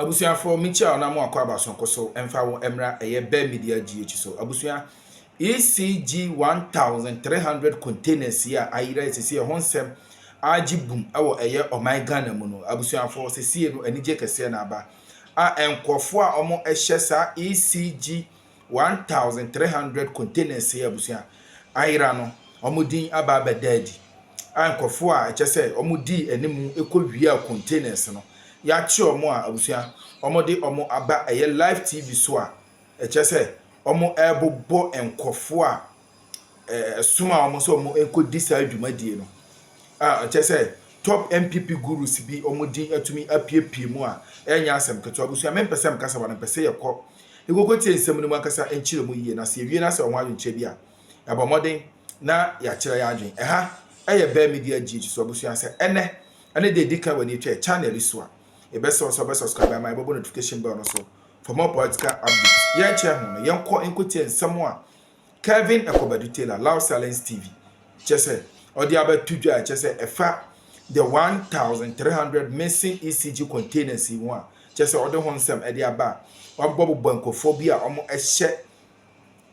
abusuya for micha na mo akwa bason koso emfa wo emra eye be media GH so abusuya ECG 1300 containers here ayira esisi e honsem agibum awo eye oman Ghana mu no abusuya for sesi no anije kese na aba a enkofo a omo ehye sa ECG 1300 containers here abusuya ayira no omo din aba bedadi a enkofo a echese omo di enimu ekowia containers no ya chi omo a abusuya omo de omo aba eye live TV so a echese omo ebobo enkofo a suma omo so omo ekodi sa adwumadie no a echese top MPP gurus bi omo din atumi apiepie mu a enya asem keto abusuya mempesem kasa wa mpese yekọ igogoti ensem no makasa enchire mu yie na se wie na se onwa adwenche bia abomodin na ya kire ya adwen eha eye be media GH so abusuya se ene de dika wani twa channel so a e be subscribe my bobo notification bell no so for more political updates ye che ho no yenko enkoti ensem a Kevin Ekobadutela loudsilencetv chese odi abatudwa chese efa the 1300 missing ECG containers in one chese odi honsem edi aba obobo bankophobia omo ehye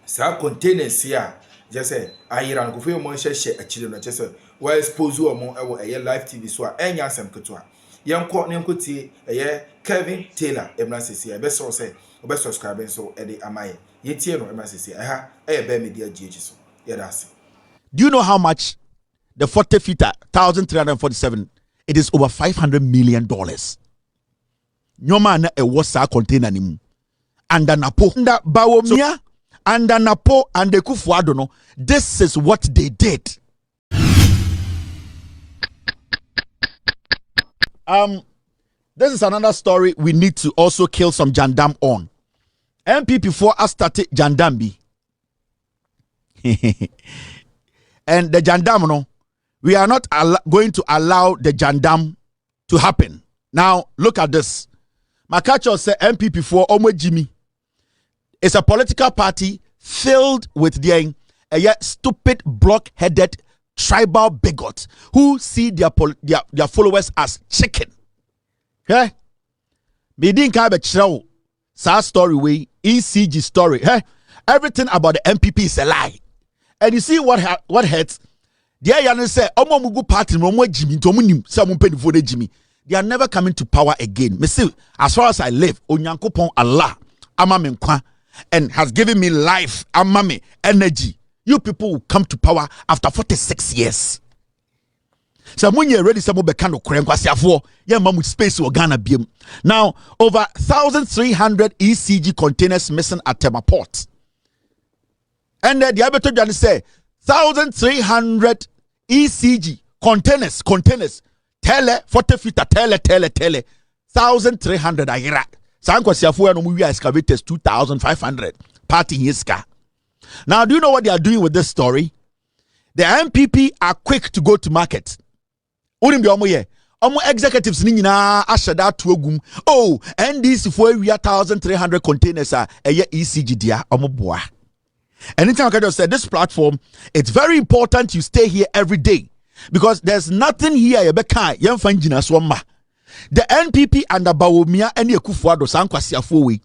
sa containers here chese ayira nkofo mo ehye akire no chese we expose omo ewo eye live TV so a enya asem keto a yenko ne nkoti eye Kevin Taylor emrasisi e be so say obe subscribe so edi amaye yetie no emrasisi eha eye be media GH so yedase. Do you know how much the Phdtv 1347 it is over $500 million. Nyoma na e wasa container nimu anda napo nda bawomia anda napo ande kufuado no. This is what they did. This is another story we need to also kill some jandam on. MPP4 has started jandambi. And the jandam no, we are not going to allow the jandam to happen. Now look at this. Makacho said MPP4 Omo Jimmy is a political party filled with their stupid block-headed tribal bigots who see their followers as chicken. Hey, me didn't have a show. Sad story way ECG story. Hey, everything about the MPP is a lie. And you see what hurts? They say, "Omo mugu party, omo Jimmy, tomunim, someone paid for the Jimmy." They are never coming to power again. Me see, as far as I live, Onyankopon Allah, Amamenkwa, and has given me life, Amame, energy. You people will come to power after 46 years. So when you're ready, some bekano krenkwasiafo, yeah, mamu space or Ghana biem. Now, over 1,300 ECG containers missing at Tema Port. And the other to say 1,300 ECG containers, tele, 40 feet, tele, 1,300 ayira. Sankwasiafo no mu excavators 2,500 party hiska. Now, do you know what they are doing with this story? The MPP are quick to go to market. Omo executives ni nyina ashada tuogum. Oh, NDC for 1,300 containers are ECG dia omo boa. Anytime I just said this platform, it's very important you stay here every day because there's nothing here yebeka yemfa njina swama. The NPP and the Bawumia and Kufuado Sankwasiafowe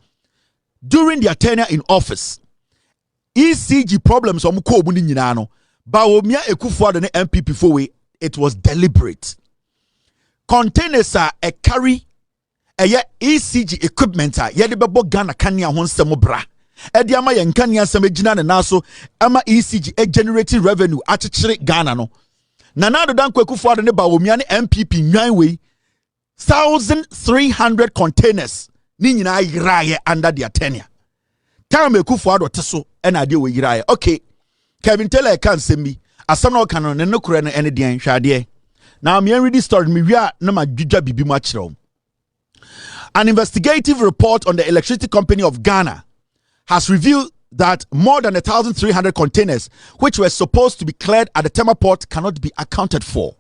during their tenure in office. ECG problems on Mukobuni Ninano, Bawumia Ekufuado and MPP Fowe, it was deliberate. Containers are a carry a ECG equipment, Yadibabo Ghana Kanya Honsemobra. Ediama Yankania Samejina and Naso, Ama ECG a generating revenue at Ghana no. Nanado Dan Kwekufuado ne Bawumia MPP Nyanwe 1,300 containers Nina Iraye under their tenure. Time Kufuado Teso and I deal with Iraye. Okay, Kevin Taylor can't send me. As some no canon and no current any day shadie. Now me read this story me we are no ma juja bibi machro. An investigative report on the electricity company of Ghana has revealed that more than 1,300 containers which were supposed to be cleared at the Tema Port cannot be accounted for.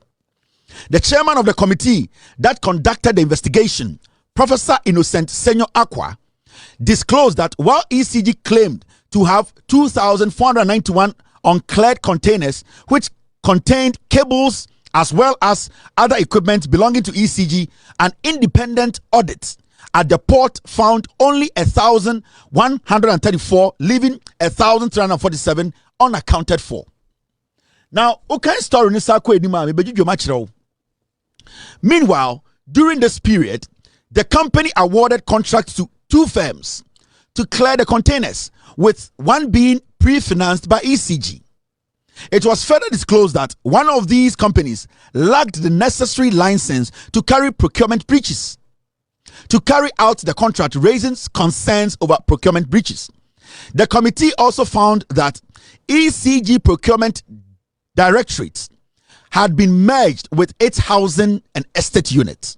The chairman of the committee that conducted the investigation, Professor Innocent Senyo Aqua, disclosed that while ECG claimed to have 2,491 uncleared containers which contained cables as well as other equipment belonging to ECG, an independent audit at the port found only 1,134, leaving 1,347 unaccounted for. Now, okay, story ni sa ko enima me bejuju ma kire wo. Meanwhile, during this period, the company awarded contracts to 2 firms to clear the containers, with one being pre-financed by ECG. It was further disclosed that one of these companies lacked the necessary license to carry procurement breaches. To carry out the contract, raising concerns over procurement breaches. The committee also found that ECG procurement directorates had been merged with its housing and estate units.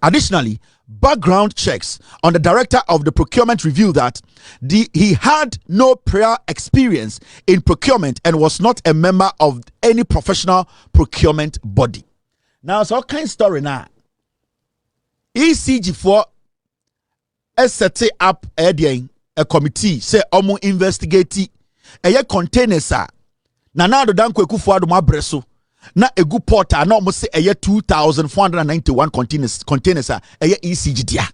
Additionally, background checks on the director of the procurement revealed that he had no prior experience in procurement and was not a member of any professional procurement body. Now, so what kind of story now? ECG for set up a committee say omo investigate a containers na do dan kwakufo ado mabreso na egu porta na omo say 2,491 containers a ECG dia.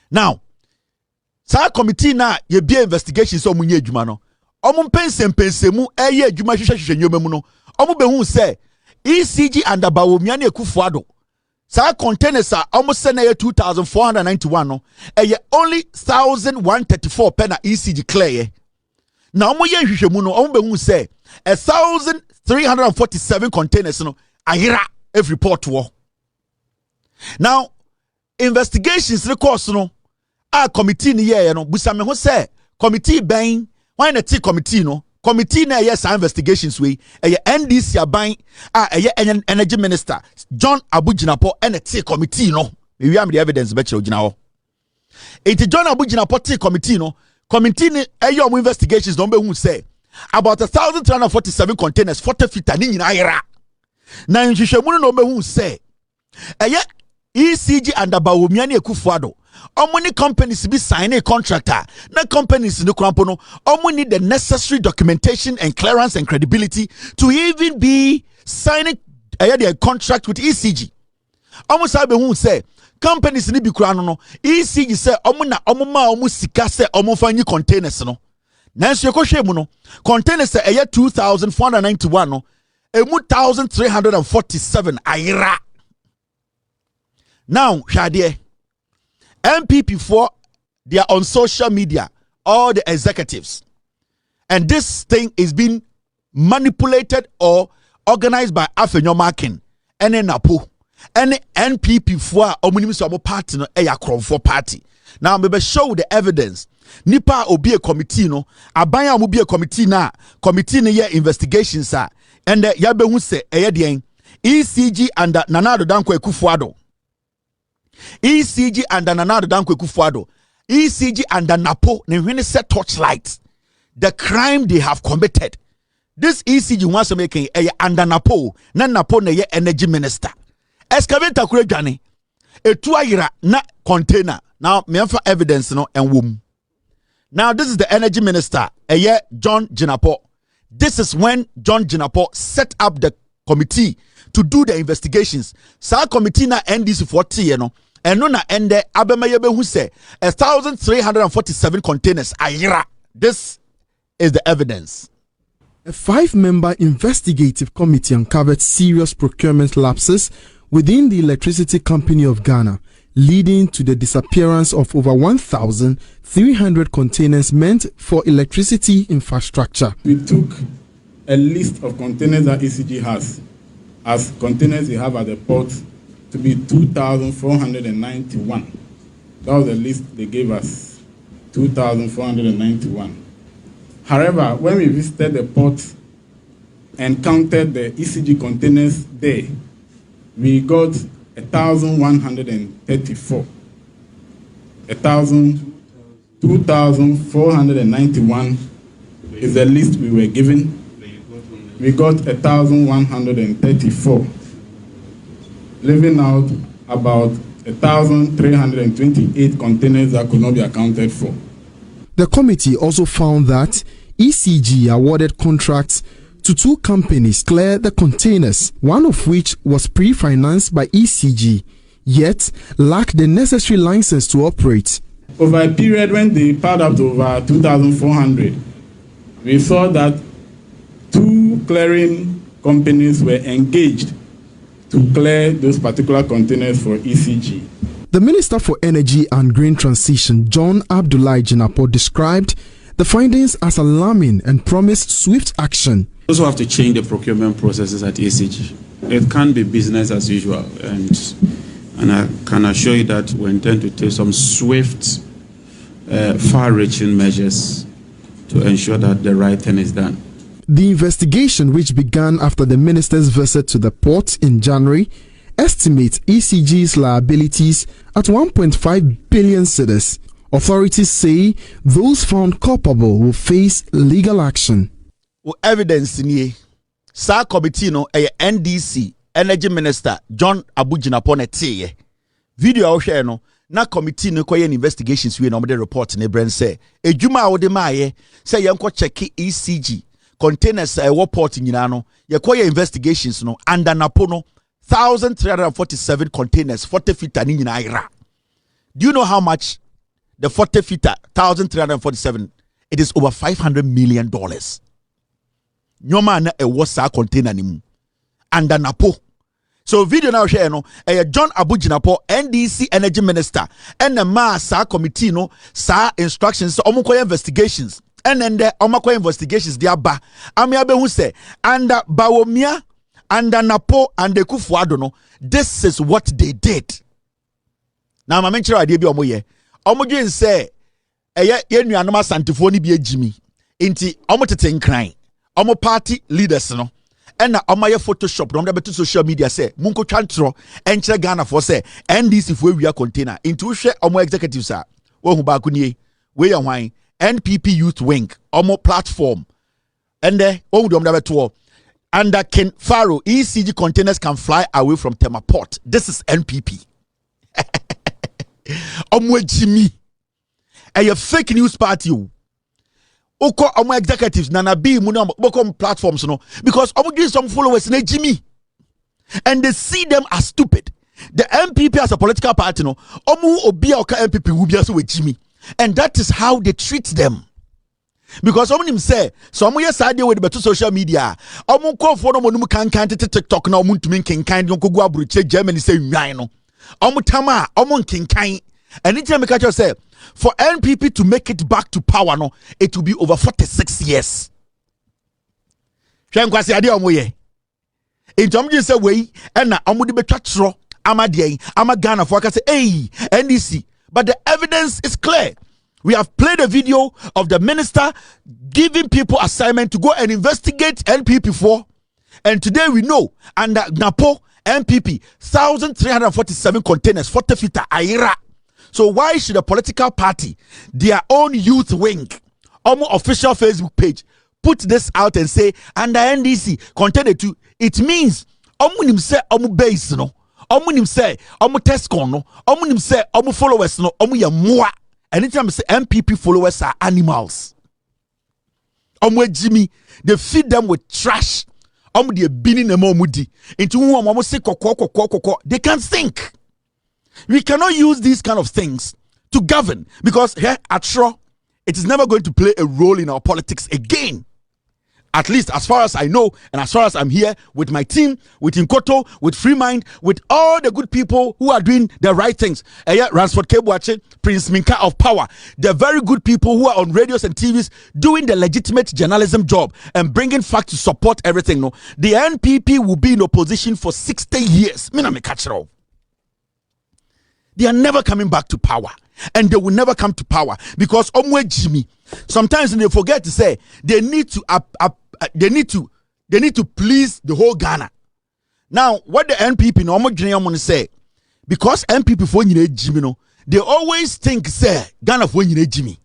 Now sa committee na ye bia investigation so omo nye adwuma no omo pensempensemu eye adwuma hwehwehwe nyomemu no omo behu say ECG and abawomia na ekufo ado sa containers almost send 2,491 no only 1,134 pena ECG clear. Now omo ye hwehwemu no omo behu say 1,347 containers no ayira every port wo. Now investigations records no a committee ni ye no busame ho say committee ben why na ti committee no committee na yes investigations we NDC aban energy minister John Abujinapo and a committee no we have the evidence better ogina ho. It John Abujinapo T committee no committee ni investigations no be who say about 1,347 containers 40 feet ni nyina ayera na nhwehwemu no be who say ECG and abawomia na ekufuado many companies be signing a contractor. Na companies in the crampo no need the necessary documentation and clearance and credibility to even be signing a contract with ECG. Almost I be who say companies in the bikrano no ECG say na ma sika say fanyi containers no. Nanso yekwohwe mu no containers say 2,491 no 1,347 ayira. Now hwade MPP4, they are on social media, all the executives. And this thing is being manipulated or organized by Afenyo Markin, and Napo, and NPP4, Omnimus party, no, a party. Now, maybe show the evidence. Nipa obi a committee, no, Abaya will be a committee na year investigations, and the Yabe say, ECG and Nanado Danko Kufuado. ECG and Nanado Danko Kufuado, ECG and Napo, when they set torchlight, the crime they have committed. This ECG wants to make a under Napo, na Napo na ye energy minister. Excavator kurejani, a tuaira na container. Now, me for evidence no and womb. Now, this is the energy minister, John Jinapo. This is when John Jinapo set up the committee to do the investigations. Sa committee na NDC 40 you know. And no na ende abemayebe who say 1,347 containers ayira. This is the evidence. A 5-member investigative committee uncovered serious procurement lapses within the Electricity Company of Ghana, leading to the disappearance of over 1,300 containers meant for electricity infrastructure. We took a list of containers that ECG has as containers they have at the port to be 2,491. That was the list they gave us, 2,491. However, when we visited the port and counted the ECG containers there, we got 1,134. 2,491 is the list we were given. We got 1,134. Leaving out about 1,328 containers that could not be accounted for. The committee also found that ECG awarded contracts to 2 companies to clear the containers, one of which was pre-financed by ECG. yet lack the necessary license to operate. Over a period when they piled up to over 2,400, we saw that 2 clearing companies were engaged to clear those particular containers for ECG. The Minister for Energy and Green Transition, John Abdullahi Jinapor, described the findings as alarming and promised swift action. We also have to change the procurement processes at ECG. It can't be business as usual, and I can assure you that we intend to take some swift, far-reaching measures to ensure that the right thing is done. The investigation, which began after the minister's visit to the port in January, estimates ECG's liabilities at 1.5 billion cedis. Authorities say those found culpable will face legal action. Evidence in Sa committee no NDC Energy Minister John Abujinapor nete video a share no na committee no koye investigations we no the report ne Ghbrain say edwuma a wode maaye say yenko check ECG containers port nyina no ye koye investigations no under napo no 1,347 containers 40 feet ni nyina ira. Do you know how much the 40 feet 1,347? It is over $500 million. Nyoma na sa container ni mu under napo. So video now share no John Abujinapor NDC Energy Minister and the sa committee no sa instructions omukoye investigations and then the omukoye investigations dia ba amia be hu say under bawomia under napo and the kufuado no this is what they did. Now ma menchira ade bi omoye omodwen say ye nuanoma santifo ni bi agimi nti omotete nkran omo party leaders no and omaye Photoshop no beto social media say munko twantro enkyere Ghana for say NDC for wia container into hwe omo executives a wo hu ba ko nie we ya hwan NPP youth wing omo platform and wo hu dom da beto under Ken Pharaoh ECG containers can fly away from Tema Port. This is NPP. Omo Jimmy a fake news party. Oko omo executives nana be mu no boko platforms no because omo doing some followers na Jimmy and they see them as stupid. The MPP as a political party no omo obi a oka MPP wu bia so we Jimmy and that is how they treat them. Because omo nim say so omo yes ade with beto social media omo kofo no monum kankan TikTok na omo ntumi kenkan no kogu aburuche Germany say nwan no omo tama omo kenkan. Anytime I catch you say for NPP to make it back to power, no, it will be over 46 years. Shenkwasi ade omoye. Intom je say we and na omudi betwatro amade ama Ghana for say hey NDC, but the evidence is clear. We have played a video of the minister giving people assignment to go and investigate NPP for, and today we know under Napo NPP 1,347 containers 40 feet aira. So why should a political party, their own youth wing, official Facebook page, put this out and say under NDC container 2? It means nim say base no, nim say Tescon no, nim say followers no, ya moa. Anytime I say MPP followers are animals. Jimmy, they feed them with trash. They binning them mudi into whom say koko. They can't think. We cannot use these kind of things to govern because here at Shaw, it is never going to play a role in our politics again. At least as far as I know, and as far as I'm here with my team, with Inkoto, with Freemind, with all the good people who are doing the right things. Ransford Kebuache, Prince Minka of Power, the very good people who are on radios and TVs doing the legitimate journalism job and bringing facts to support everything. No, the NPP will be in opposition for 60 years. They are never coming back to power, and they will never come to power because Jimmy. Sometimes they forget to say they need to please the whole Ghana. Now, what the NPP no say, because NPP for Jimmy no, they always think say Ghana for Jimmy,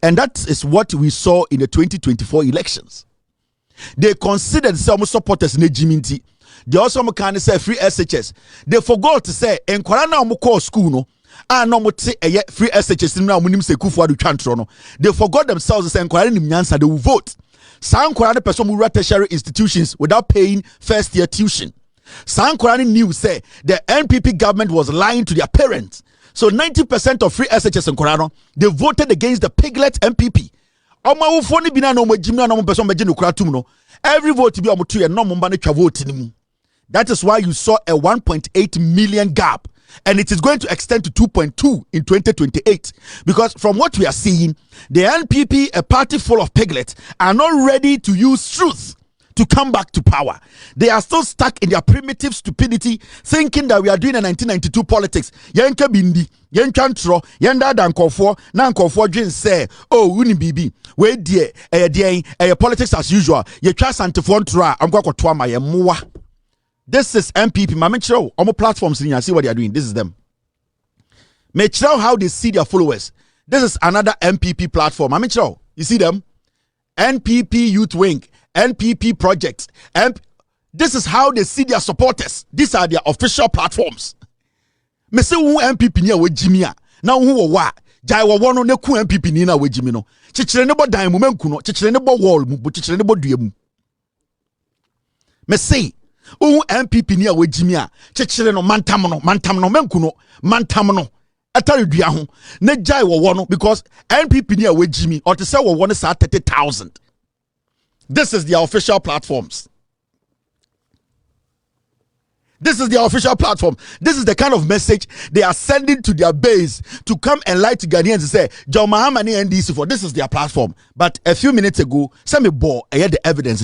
and that is what we saw in the 2024 elections. They considered some supporters in Jimmy. They also can say free SHS. They forgot to say enkwara na omo call school no no mo te free SHS no mo nim se kufuado twantro no. They forgot themselves to say enkwara nim nyansa they will vote. Some enkwara person who run tertiary institutions without paying first year tuition. Sankorani knew say the NPP government was lying to their parents. So 90% of free SHS in Korano, they voted against the piglet MPP. Every vote to be able to no vote. That is why you saw a 1.8 million gap. And it is going to extend to 2.2 in 2028. Because from what we are seeing, the NPP, a party full of piglets, are not ready to use truth to come back to power. They are still stuck in their primitive stupidity, thinking that we are doing a 1992 politics. Yenka bindi, yenkantro, yenda dankofo, nankofo dwen say, oh, uni bibi, we die, politics as usual. Ye try santifon tra, amkwa kotwa ma ye muwa. This is MPP. Mamichiro, on platforms in see what they are doing. This is them. Mamichiro, how they see their followers. This is another MPP platform. Mamichiro, you see them? NPP Youth Wing, NPP Projects. This is how they see their supporters. These are their official platforms. Me say who MPP ni we jimia. Now who wa? Jai wa wono ne ku MPP ni na we jimi no. Chichire ne bo dan mu menku no. Chichire ne bo wall mu, chichire ne bo dua mu. Me say MPP ni a wejimi a chechire no mantam no menku no mantam no etare dua ho ne jai wo no because NPP ni a wejimi or to say wo no sa 30,000. This is their official platforms. This is their official platform. This is the kind of message they are sending to their base to come and lie to Ghanaians and say, John Mahamani NDC4. This is their platform. But a few minutes ago, some bore I had the evidence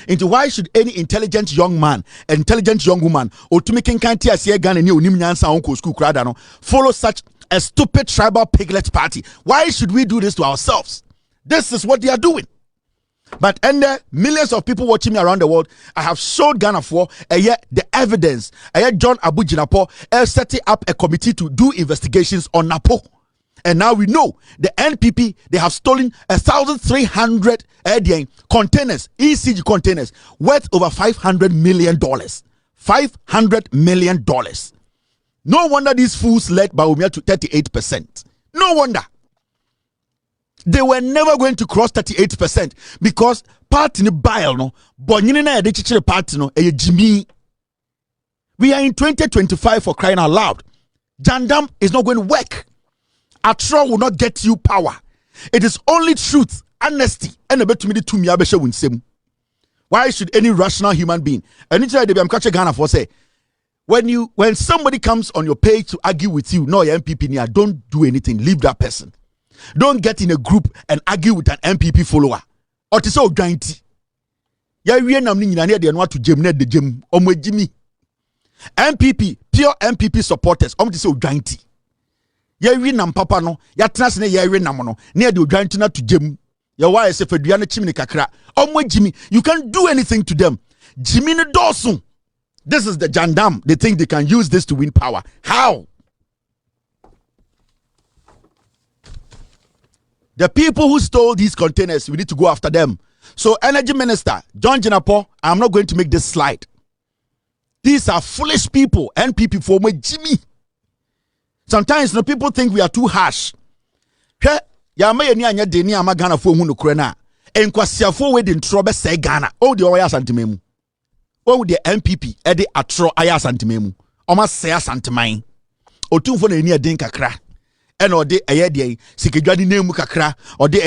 into why should any intelligent young man, intelligent young woman, or to make follow such a stupid tribal piglet party? Why should we do this to ourselves? This is what they are doing. But and millions of people watching me around the world, I have showed Ghana for the evidence. John Abu Jinapo setting up a committee to do investigations on Napo. And now we know the NPP, they have stolen 1,300 containers, ECG containers, worth over $500 million. $500 million. No wonder these fools led Bawumia to 38%. No wonder. They were never going to cross 38% because party ni bile no bonyini na yede party no Jimmy. We are in 2025 for crying out loud. Jandam is not going to work. Atro will not get you power. It is only truth, honesty, and a bit to me to me abesha winsem. Why should any rational human being? And it's I'm catching Ghana for say when somebody comes on your page to argue with you, no your MPP near, don't do anything. Leave that person. Don't get in a group and argue with an MPP follower. Or to say Oganti. Ya we nam ni nyina de no to gem na de gem. Omo Jimmy. MPP, pure MPP supporters. To say Oganti. Ya we nam papa no, ya tena ne ya we nam no. Na de Oganti na to gem. Ya why say fedua na chimni kakra. Omo Jimmy, you can't do anything to them. Jimmy ne dosun. This is the Jandam. They think they can use this to win power. How? The people who stole these containers, we need to go after them. So, Energy Minister John Jinapo, I'm not going to make this slide. These are foolish people. NPP for me, Jimmy. Sometimes people think we are too harsh. Ghana for hunu krena. En kwasiafo we din trobe say Ghana. Oh the oya santimemu. Oh the MPP e de atro aya santimemu. Oma say santiman. Otumfo na eni adin kakra. And or de de sikadwadi nemu kakra or de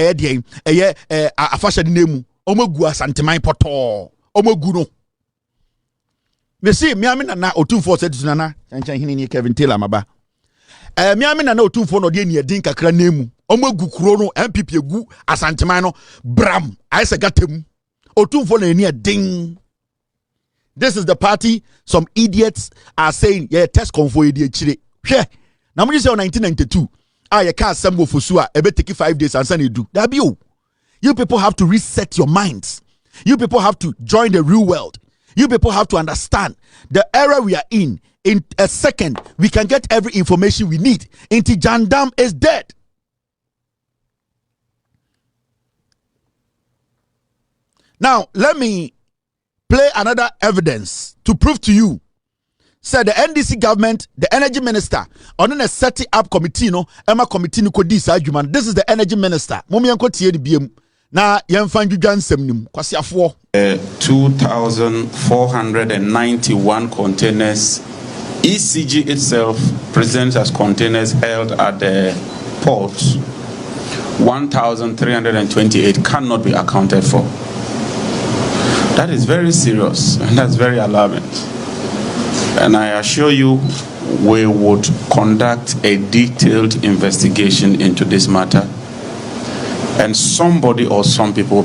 afasha de nemu omogu asanteman poto omogu no me see me amina na otumfo said nana chanchan hini ni Kevin Taylor maba me amina na otumfo no de ni edin kakra nemu omogu kuro no MPP egu asanteman no bram aisa gatem otumfo na ni edin. This is the party some idiots are saying test convoy de chire hwe na mo say 1992 you can't assemble for sure. Ebe take 5 days and send you do. That be you. You people have to reset your minds. You people have to join the real world. You people have to understand the era we are in. In a second, we can get every information we need. Inti Jandam is dead. Now, let me play another evidence to prove to you. Said the NDC government, the energy minister, on a setting up committee, no, Emma committee no could this argument. This is the energy minister. Mummy uncle tie the BM. na yɛmfa ndwudwa nsɛm nim kwasiafoɔ 2,491 containers. ECG itself presents as containers held at the ports. 1,328 cannot be accounted for. That is very serious and that's very alarming. And I assure you, we would conduct a detailed investigation into this matter. And somebody or some people